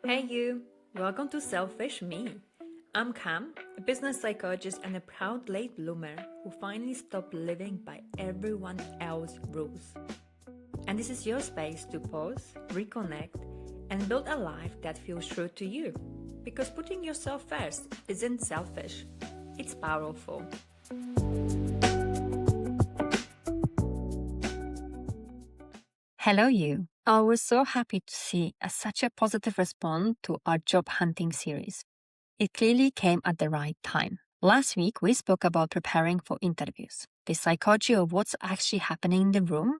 Hey you, welcome to Selfish Me. I'm Cam, a business psychologist and a proud late bloomer who finally stopped living by everyone else's rules. And this is your space to pause, reconnect, and build a life that feels true to you. Because putting yourself first isn't selfish, it's powerful. Hello, you. I was so happy to see such a positive response to our job hunting series. It clearly came at the right time. Last week, we spoke about preparing for interviews, the psychology of what's actually happening in the room,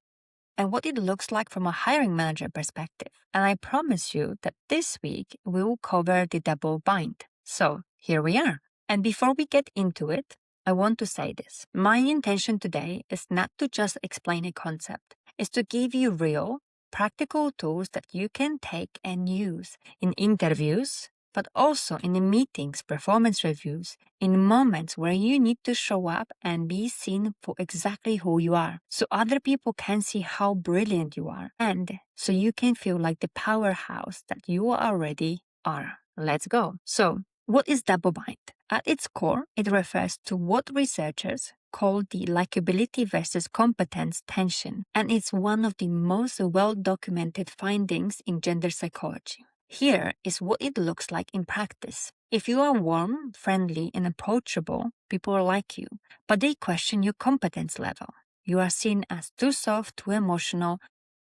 and what it looks like from a hiring manager perspective. And I promise you that this week, we will cover the double bind. So here we are. And before we get into it, I want to say this. My intention today is not to just explain a concept, it's to give you real, practical tools that you can take and use in interviews, but also in the meetings, performance reviews, in moments where you need to show up and be seen for exactly who you are, so other people can see how brilliant you are, and so you can feel like the powerhouse that you already are. Let's go. So, what is double bind? At its core, it refers to what researchers call the likability versus competence tension, and it's one of the most well-documented findings in gender psychology. Here is what it looks like in practice. If you are warm, friendly, and approachable, people like you, but they question your competence level. You are seen as too soft, too emotional,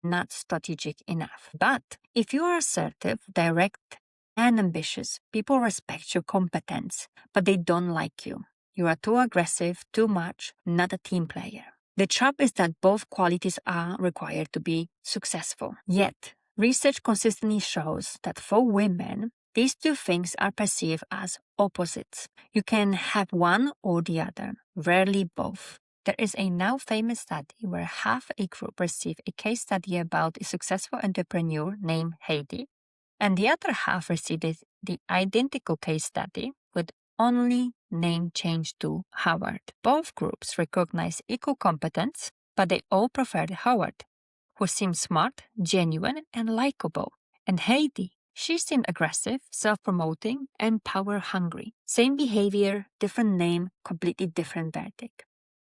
not strategic enough. But if you are assertive, direct, and ambitious, people respect your competence, but they don't like you. You are too aggressive, too much, not a team player. The trap is that both qualities are required to be successful. Yet, research consistently shows that for women, these two things are perceived as opposites. You can have one or the other, rarely both. There is a now famous study where half a group received a case study about a successful entrepreneur named Heidi, and the other half received the identical case study with only name changed to Howard. Both groups recognize equal competence, but they all preferred Howard, who seemed smart, genuine, and likable. And Heidi, she seemed aggressive, self-promoting, and power-hungry. Same behavior, different name, completely different verdict.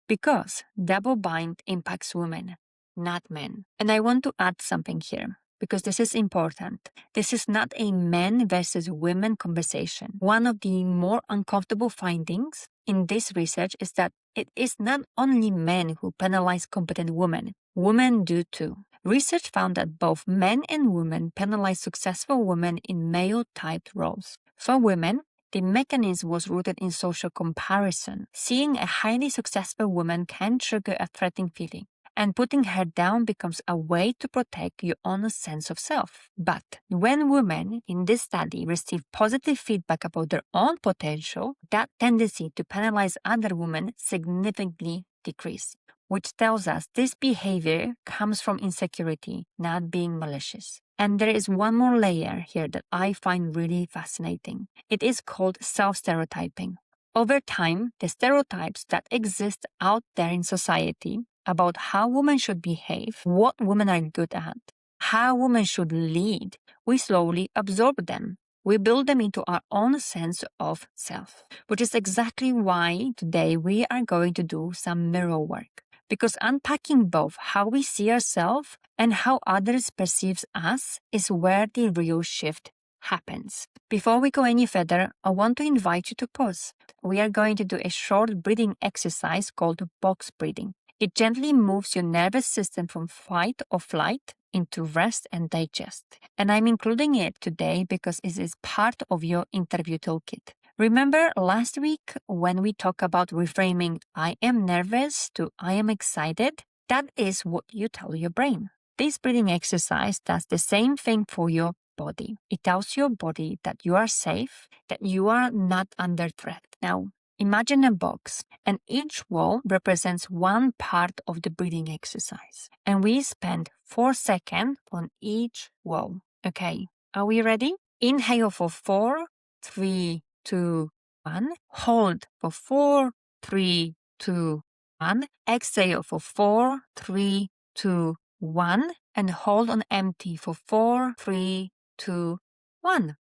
Because double bind impacts women, not men. And I want to add something here, because this is important. This is not a men versus women conversation. One of the more uncomfortable findings in this research is that it is not only men who penalize competent women. Women do too. Research found that both men and women penalize successful women in male-typed roles. For women, the mechanism was rooted in social comparison. Seeing a highly successful woman can trigger a threatening feeling, and putting her down becomes a way to protect your own sense of self. But when women in this study receive positive feedback about their own potential, that tendency to penalize other women significantly decreased, which tells us this behavior comes from insecurity, not being malicious. And there is one more layer here that I find really fascinating. It is called self-stereotyping. Over time, the stereotypes that exist out there in society about how women should behave, what women are good at, how women should lead, we slowly absorb them. We build them into our own sense of self, which is exactly why today we are going to do some mirror work. Because unpacking both how we see ourselves and how others perceive us is where the real shift happens. Before we go any further, I want to invite you to pause. We are going to do a short breathing exercise called box breathing. It gently moves your nervous system from fight or flight into rest and digest. And I'm including it today because it is part of your interview toolkit. Remember last week when we talked about reframing I am nervous to I am excited? That is what you tell your brain. This breathing exercise does the same thing for your body. It tells your body that you are safe, that you are not under threat. Now, imagine a box, and each wall represents one part of the breathing exercise. And we spend 4 seconds on each wall. Okay, are we ready? Inhale for 4, 3, 2, 1. Hold for 4, 3, 2, 1. Exhale for 4, 3, 2, 1. And hold on empty for 4, 3, 2, 1.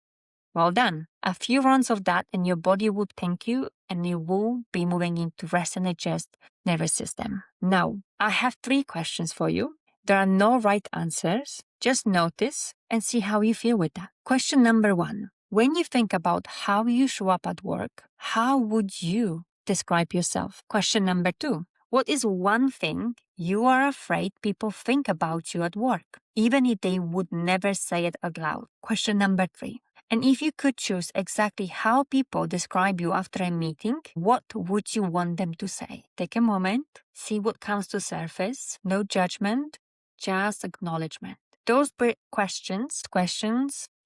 Well done. A few rounds of that and your body will thank you and you will be moving into rest and digest nervous system. Now, I have 3 questions for you. There are no right answers. Just notice and see how you feel with that. Question number 1. When you think about how you show up at work, how would you describe yourself? Question number 2. What is one thing you are afraid people think about you at work, even if they would never say it out loud? Question number 3. And if you could choose exactly how people describe you after a meeting, what would you want them to say? Take a moment, see what comes to surface. No judgment, just acknowledgement. Those questions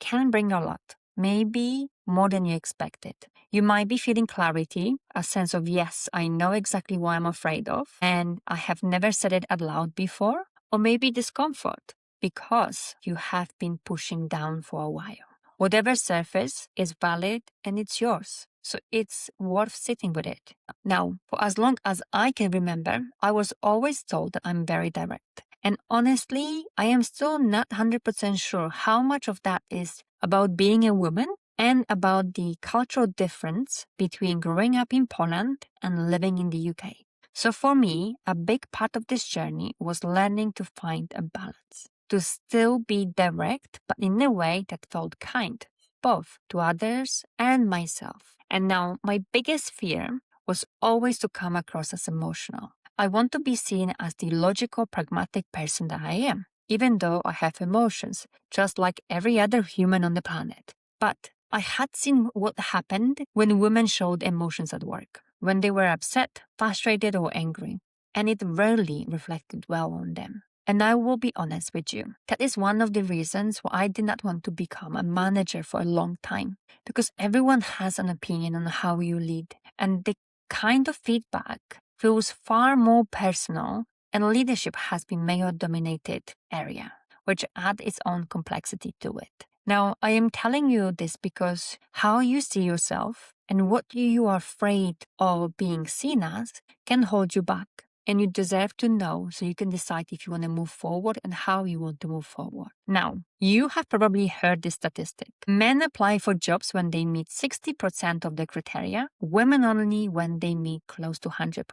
can bring a lot, maybe more than you expected. You might be feeling clarity, a sense of, yes, I know exactly what I'm afraid of, and I have never said it out loud before, or maybe discomfort because you have been pushing down for a while. Whatever surface is valid and it's yours. So it's worth sitting with it. Now, for as long as I can remember, I was always told that I'm very direct. And honestly, I am still not 100% sure how much of that is about being a woman and about the cultural difference between growing up in Poland and living in the UK. So for me, a big part of this journey was learning to find a balance. To still be direct, but in a way that felt kind, both to others and myself. And now, my biggest fear was always to come across as emotional. I want to be seen as the logical, pragmatic person that I am, even though I have emotions, just like every other human on the planet. But I had seen what happened when women showed emotions at work, when they were upset, frustrated, or angry, and it rarely reflected well on them. And I will be honest with you, that is one of the reasons why I did not want to become a manager for a long time, because everyone has an opinion on how you lead, and the kind of feedback feels far more personal, and leadership has been male-dominated area, which adds its own complexity to it. Now, I am telling you this because how you see yourself and what you are afraid of being seen as can hold you back. And you deserve to know so you can decide if you want to move forward and how you want to move forward. Now, you have probably heard this statistic. Men apply for jobs when they meet 60% of the criteria, women only when they meet close to 100%.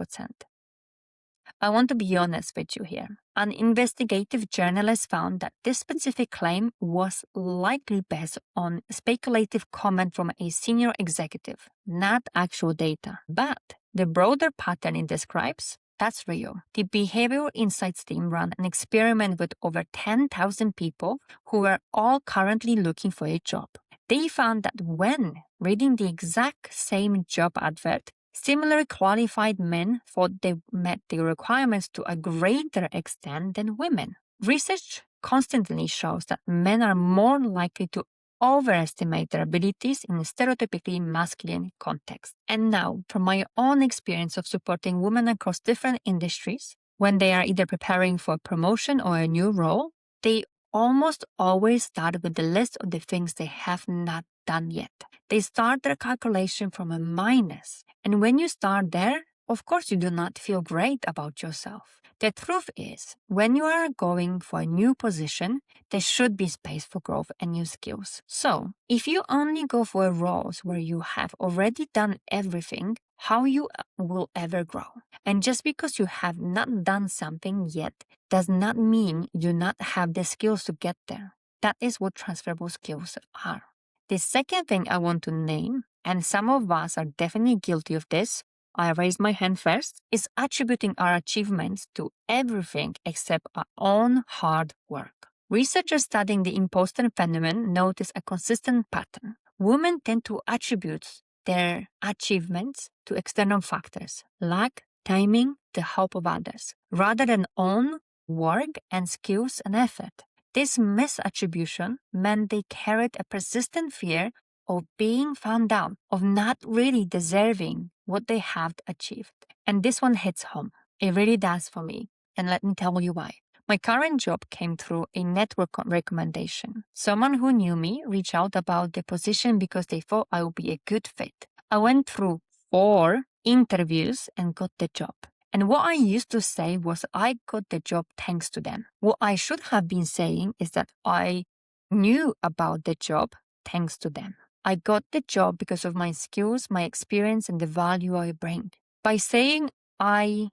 I want to be honest with you here. An investigative journalist found that this specific claim was likely based on speculative comment from a senior executive, not actual data. But the broader pattern it describes, that's real. The Behavioral Insights team ran an experiment with over 10,000 people who were all currently looking for a job. They found that when reading the exact same job advert, similarly qualified men thought they met the requirements to a greater extent than women. Research constantly shows that men are more likely to overestimate their abilities in a stereotypically masculine context. And now, from my own experience of supporting women across different industries, when they are either preparing for a promotion or a new role, they almost always start with the list of the things they have not done yet. They start their calculation from a minus. And when you start there, of course you do not feel great about yourself. The truth is, when you are going for a new position, there should be space for growth and new skills. So, if you only go for roles where you have already done everything, how you will ever grow? And just because you have not done something yet does not mean you do not have the skills to get there. That is what transferable skills are. The second thing I want to name, and some of us are definitely guilty of this, I raise my hand first, is attributing our achievements to everything except our own hard work. Researchers studying the impostor phenomenon notice a consistent pattern. Women tend to attribute their achievements to external factors, luck, timing, the help of others, rather than own work and skills and effort. This misattribution meant they carried a persistent fear of being found out, of not really deserving what they have achieved. And this one hits home. It really does for me. And let me tell you why. My current job came through a network recommendation. Someone who knew me reached out about the position because they thought I would be a good fit. I went through 4 interviews and got the job. And what I used to say was I got the job thanks to them. What I should have been saying is that I knew about the job thanks to them. I got the job because of my skills, my experience, and the value I bring. By saying I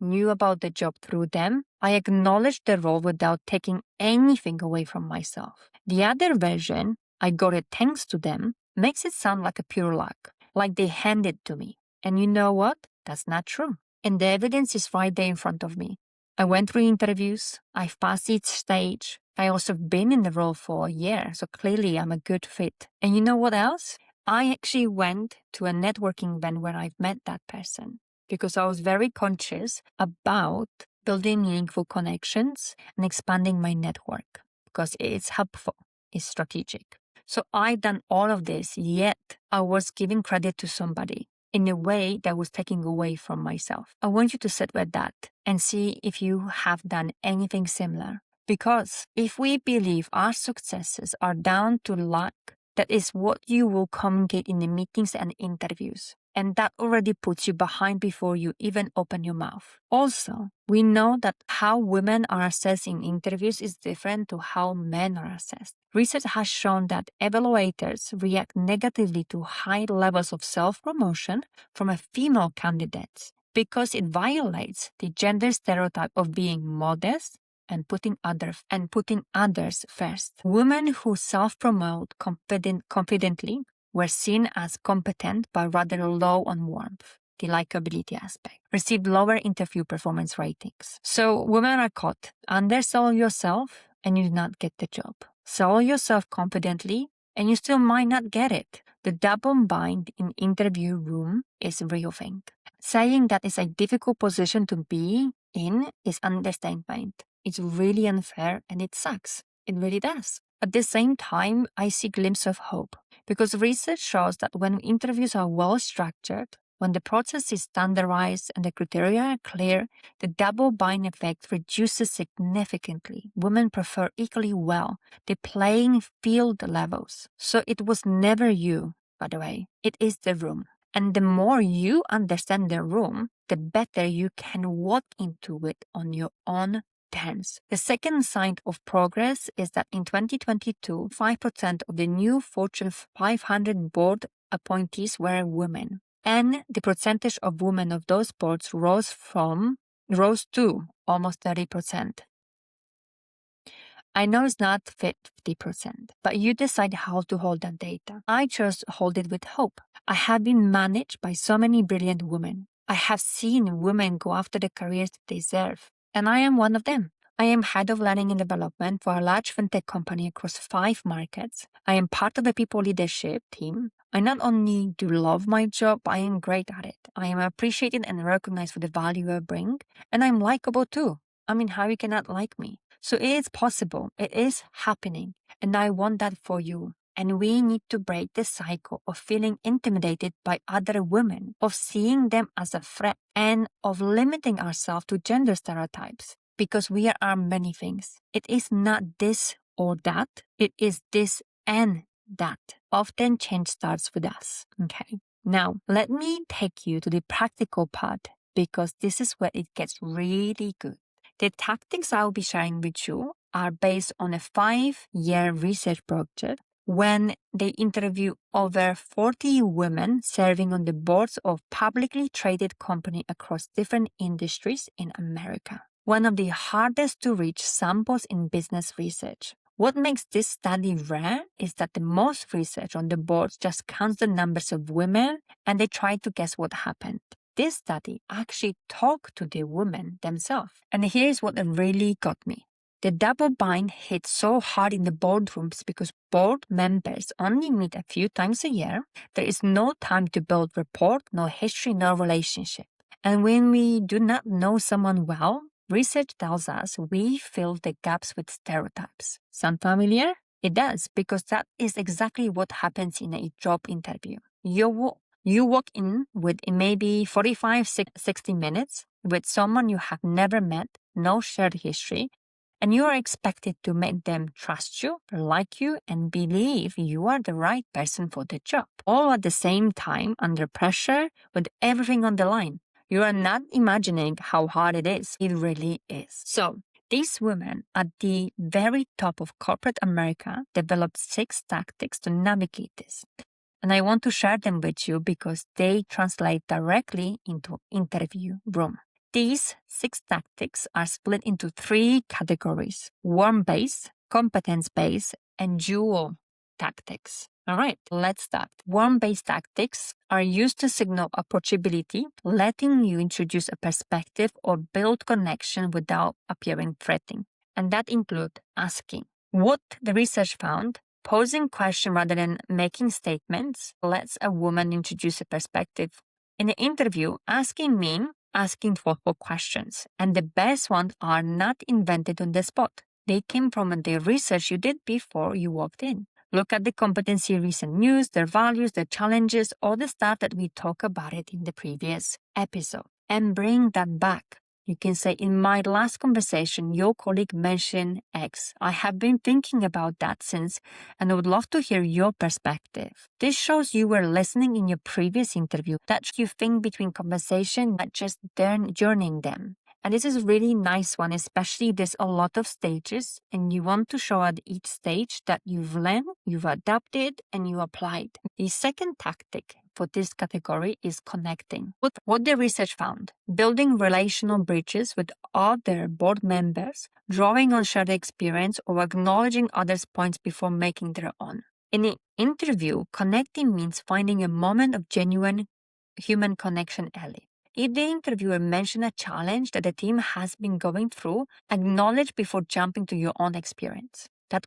knew about the job through them, I acknowledged the role without taking anything away from myself. The other version, I got it thanks to them, makes it sound like a pure luck, like they handed it to me. And you know what? That's not true. And the evidence is right there in front of me. I went through interviews, I've passed each stage. I also have been in the role for a year, so clearly I'm a good fit. And you know what else? I actually went to a networking event where I've met that person because I was very conscious about building meaningful connections and expanding my network because it's helpful, it's strategic. So I've done all of this, yet I was giving credit to somebody in a way that was taking away from myself. I want you to sit with that and see if you have done anything similar. Because if we believe our successes are down to luck, that is what you will communicate in the meetings and interviews. And that already puts you behind before you even open your mouth. Also, we know that how women are assessed in interviews is different to how men are assessed. Research has shown that evaluators react negatively to high levels of self-promotion from a female candidate because it violates the gender stereotype of being modest and putting others first. Women who self-promote confidently were seen as competent but rather low on warmth, the likability aspect, received lower interview performance ratings. So women are caught. Undersell yourself and you do not get the job. Sell yourself confidently and you still might not get it. The double bind in interview room is a real thing. Saying that is a difficult position to be in is understatement. It's really unfair and it sucks. It really does. At the same time, I see a glimpse of hope because research shows that when interviews are well structured, when the process is standardized and the criteria are clear, the double bind effect reduces significantly. Women prefer equally well the playing field levels. So it was never you, by the way. It is the room. And the more you understand the room, the better you can walk into it on your own terms. The second sign of progress is that in 2022, 5% of the new Fortune 500 board appointees were women. And the percentage of women of those boards rose to almost 30%. I know it's not 50%, but you decide how to hold that data. I chose to hold it with hope. I have been managed by so many brilliant women. I have seen women go after the careers they deserve, and I am one of them. I am head of learning and development for a large fintech company across 5 markets. I am part of a people leadership team. I not only do love my job, I am great at it. I am appreciated and recognized for the value I bring, and I'm likable too. I mean, how you cannot like me? So it is possible. It is happening, and I want that for you. And we need to break the cycle of feeling intimidated by other women, of seeing them as a threat, and of limiting ourselves to gender stereotypes. Because we are many things. It is not this or that. It is this and that. Often change starts with us. Okay. Now, let me take you to the practical part because this is where it gets really good. The tactics I'll be sharing with you are based on a 5-year research project when they interview over 40 women serving on the boards of publicly traded companies across different industries in America. One of the hardest to reach samples in business research. What makes this study rare is that the most research on the boards just counts the numbers of women and they try to guess what happened. This study actually talked to the women themselves. And here's what really got me. The double bind hit so hard in the boardrooms because board members only meet a few times a year. There is no time to build rapport, no history, no relationship. And when we do not know someone well, research tells us we fill the gaps with stereotypes. Sound familiar? It does, because that is exactly what happens in a job interview. You walk in with maybe 45, 60 minutes with someone you have never met, no shared history, and you are expected to make them trust you, like you, and believe you are the right person for the job. All at the same time, under pressure, with everything on the line. You are not imagining how hard it is. It really is. So, These women at the very top of corporate America developed 6 tactics to navigate this. And I want to share them with you because they translate directly into interview room. These 6 tactics are split into 3 categories: warm-based, competence-based, and dual tactics. All right, let's start. Warm-based tactics are used to signal approachability, letting you introduce a perspective or build connection without appearing threatening. And that include asking. What the research found, posing questions rather than making statements lets a woman introduce a perspective. In an interview, asking means asking thoughtful questions, and the best ones are not invented on the spot. They came from the research you did before you walked in. Look at the competency recent news, their values, their challenges, all the stuff that we talked about it in the previous episode, and bring that back. You can say, in my last conversation, your colleague mentioned X. I have been thinking about that since, and I would love to hear your perspective. This shows you were listening in your previous interview, that you think between conversation, not just journeying them. And this is a really nice one, especially if there's a lot of stages and you want to show at each stage that you've learned, you've adapted, and you applied. The second tactic for this category is connecting. What the research found, building relational bridges with other board members, drawing on shared experience, or acknowledging others' points before making their own. In an interview, connecting means finding a moment of genuine human connection early. If the interviewer mentions a challenge that the team has been going through, acknowledge before jumping to your own experience. That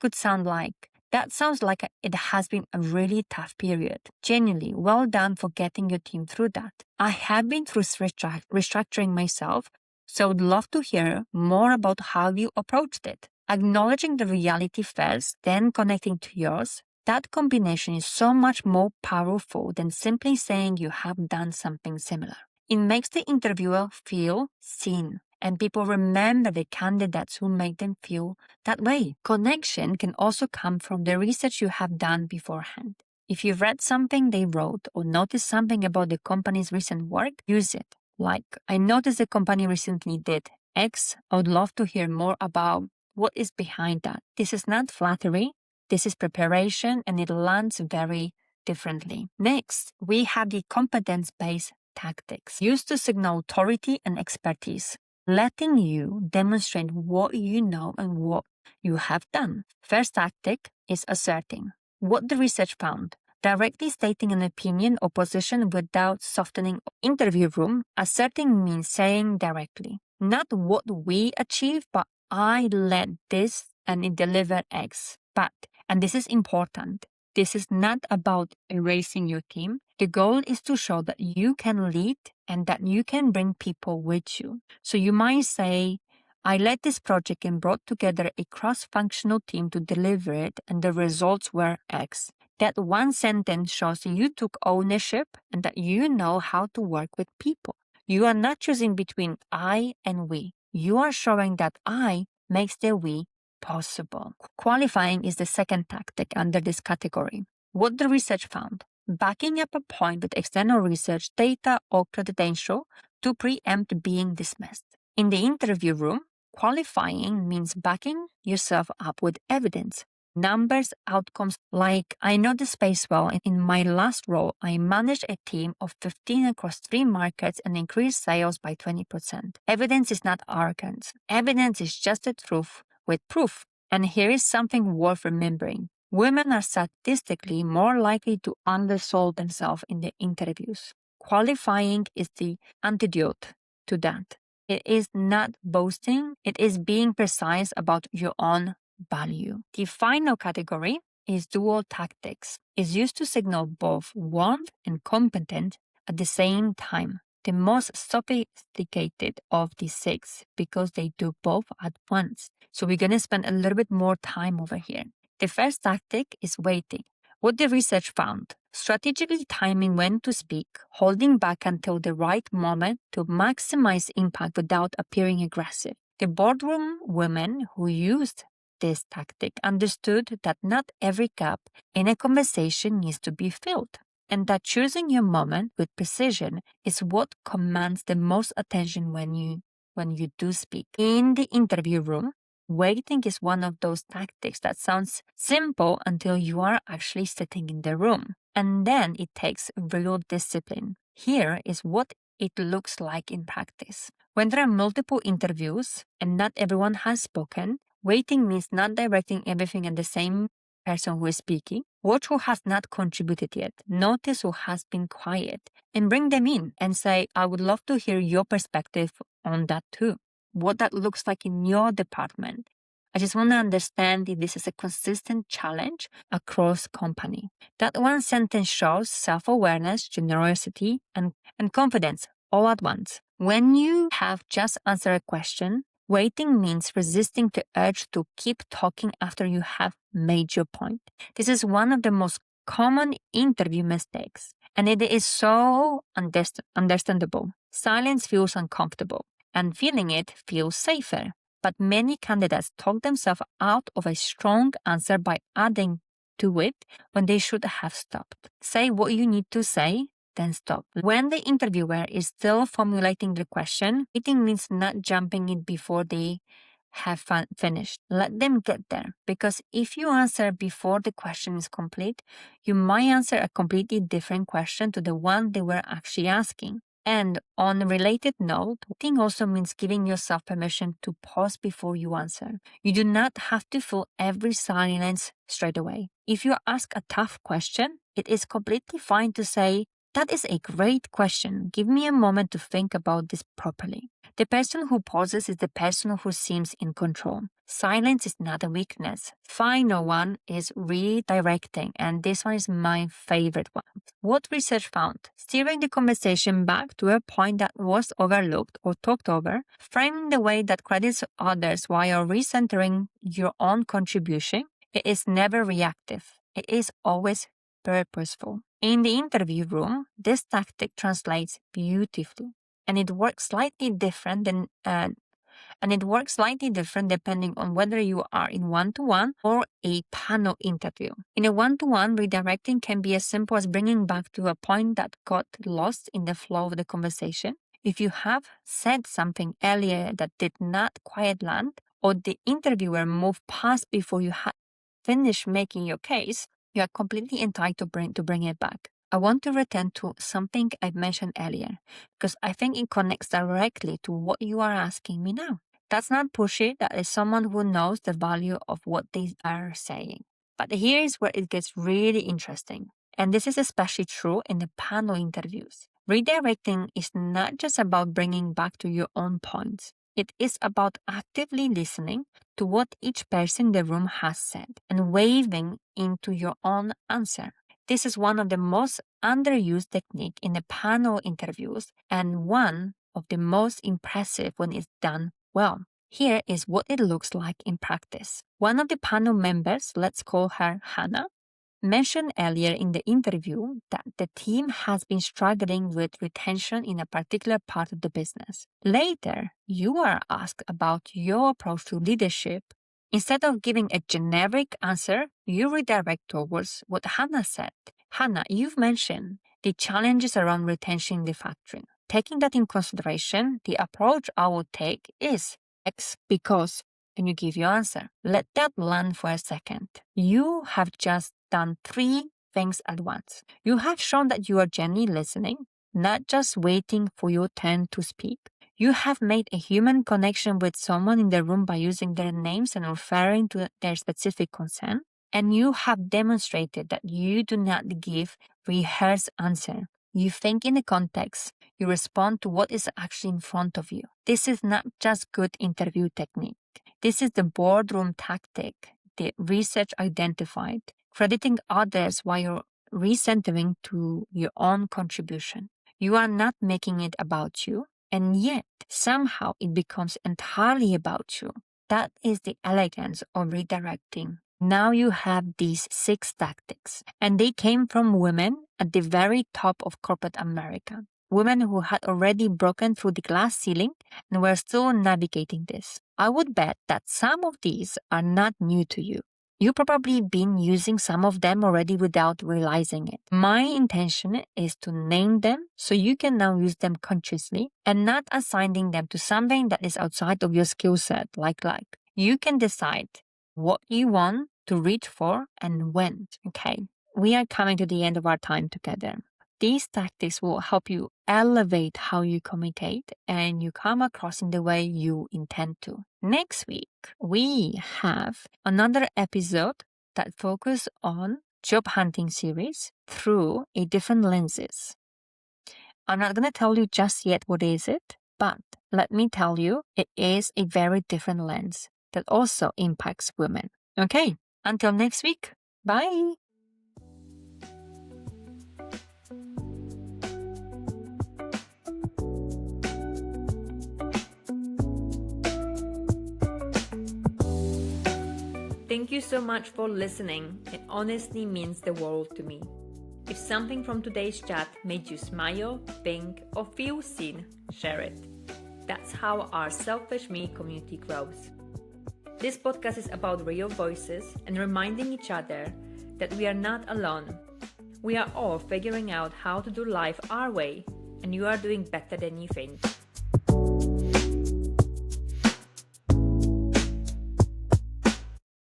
sounds like it has been a really tough period. Genuinely, well done for getting your team through that. I have been through restructuring myself, so I would love to hear more about how you approached it. Acknowledging the reality first, then connecting to yours. That combination is so much more powerful than simply saying you have done something similar. It makes the interviewer feel seen, and people remember the candidates who make them feel that way. Connection can also come from the research you have done beforehand. If you've read something they wrote or noticed something about the company's recent work, use it. Like, I noticed the company recently did X. I would love to hear more about what is behind that. This is not flattery. This is preparation, and it lands very differently. Next, we have the competence-based tactics used to signal authority and expertise, letting you demonstrate what you know and what you have done. First tactic is asserting. What the research found, directly stating an opinion or position without softening. Interview room, asserting means saying directly, not what we achieved, but I led this and it delivered X. But, and this is important, this is not about erasing your team. The goal is to show that you can lead and that you can bring people with you. So you might say, I led this project and brought together a cross-functional team to deliver it, and the results were X. That one sentence shows you took ownership and that you know how to work with people. You are not choosing between I and we. You are showing that I makes the we possible. Qualifying is the second tactic under this category. What the research found, backing up a point with external research, data, or credential to preempt being dismissed. In the interview room, qualifying means backing yourself up with evidence, numbers, outcomes. Like, I know the space well. In my last role, I managed a team of 15 across 3 markets and increased sales by 20%. Evidence is not arrogance. Evidence is just the truth with proof. And here is something worth remembering. Women are statistically more likely to undersell themselves in the interviews. Qualifying is the antidote to that. It is not boasting, it is being precise about your own value. The final category is dual tactics. It's used to signal both warmth and competence at the same time. The most sophisticated of the 6 because they do both at once. So we're going to spend a little bit more time over here. The first tactic is waiting. What the research found, strategically timing when to speak, holding back until the right moment to maximize impact without appearing aggressive. The boardroom women who used this tactic understood that not every gap in a conversation needs to be filled, and that choosing your moment with precision is what commands the most attention when you do speak. In the interview room, Waiting is one of those tactics that sounds simple until you are actually sitting in the room. And then it takes real discipline. Here is what it looks like in practice. When there are multiple interviews and not everyone has spoken, waiting means not directing everything at the same person who is speaking. Watch who has not contributed yet. Notice who has been quiet and bring them in and say, I would love to hear your perspective on that too. What that looks like in your department. I just want to understand if this is a consistent challenge across company. That one sentence shows self-awareness, generosity, and confidence all at once. When you have just answered a question, waiting means resisting the urge to keep talking after you have made your point. This is one of the most common interview mistakes, and it is so understandable. Silence feels uncomfortable, and feeling it feels safer. But many candidates talk themselves out of a strong answer by adding to it when they should have stopped. Say what you need to say, then stop. When the interviewer is still formulating the question, waiting means not jumping in before they have finished. Let them get there, because if you answer before the question is complete, you might answer a completely different question to the one they were actually asking. And on a related note, waiting also means giving yourself permission to pause before you answer. You do not have to fill every silence straight away. If you ask a tough question, it is completely fine to say, that is a great question. Give me a moment to think about this properly. The person who pauses is the person who seems in control. Silence is not a weakness. Final one is redirecting, and this one is my favorite one. What research found? Steering the conversation back to a point that was overlooked or talked over, framing the way that credits others while recentering your own contribution, it is never reactive. It is always purposeful. In the interview room, this tactic translates beautifully, and it works slightly different depending on whether you are in one-to-one or a panel interview. In a one-to-one, redirecting can be as simple as bringing back to a point that got lost in the flow of the conversation. If you have said something earlier that did not quite land, or the interviewer moved past before you had finished making your case, you are completely entitled to bring it back. I want to return to something I mentioned earlier, because I think it connects directly to what you are asking me now. That's not pushy, that is someone who knows the value of what they are saying. But here is where it gets really interesting, and this is especially true in the panel interviews. Redirecting is not just about bringing back to your own points. It is about actively listening to what each person in the room has said and weaving into your own answer. This is one of the most underused techniques in the panel interviews and one of the most impressive when it's done well. Here is what it looks like in practice. One of the panel members, let's call her Hannah, mentioned earlier in the interview that the team has been struggling with retention in a particular part of the business. Later, you are asked about your approach to leadership. Instead of giving a generic answer, you redirect towards what Hannah said. Hannah, you've mentioned the challenges around retention in the factory. Taking that in consideration, the approach I would take is X because, and you give your answer. Let that land for a second. You have just done 3 things at once. You have shown that you are genuinely listening, not just waiting for your turn to speak. You have made a human connection with someone in the room by using their names and referring to their specific concern. And you have demonstrated that you do not give rehearsed answer. You think in the context. You respond to what is actually in front of you. This is not just good interview technique. This is the boardroom tactic the research identified, crediting others while you're recentering to your own contribution. You are not making it about you, and yet somehow it becomes entirely about you. That is the elegance of redirecting. Now you have these 6 tactics, and they came from women at the very top of corporate America. Women who had already broken through the glass ceiling and were still navigating this. I would bet that some of these are not new to you. You've probably been using some of them already without realizing it. My intention is to name them so you can now use them consciously and not assigning them to something that is outside of your skill set, like You can decide what you want to reach for and when. Okay, we are coming to the end of our time together. These tactics will help you elevate how you communicate and you come across in the way you intend to. Next week, we have another episode that focuses on job hunting series through a different lenses. I'm not going to tell you just yet what is it, but let me tell you, it is a very different lens that also impacts women. Okay, until next week. Bye. Thank you so much for listening. It honestly means the world to me. If something from today's chat made you smile, think, or feel seen, share it. That's how our Selfish Me community grows. This podcast is about real voices and reminding each other that we are not alone. We are all figuring out how to do life our way, and you are doing better than you think.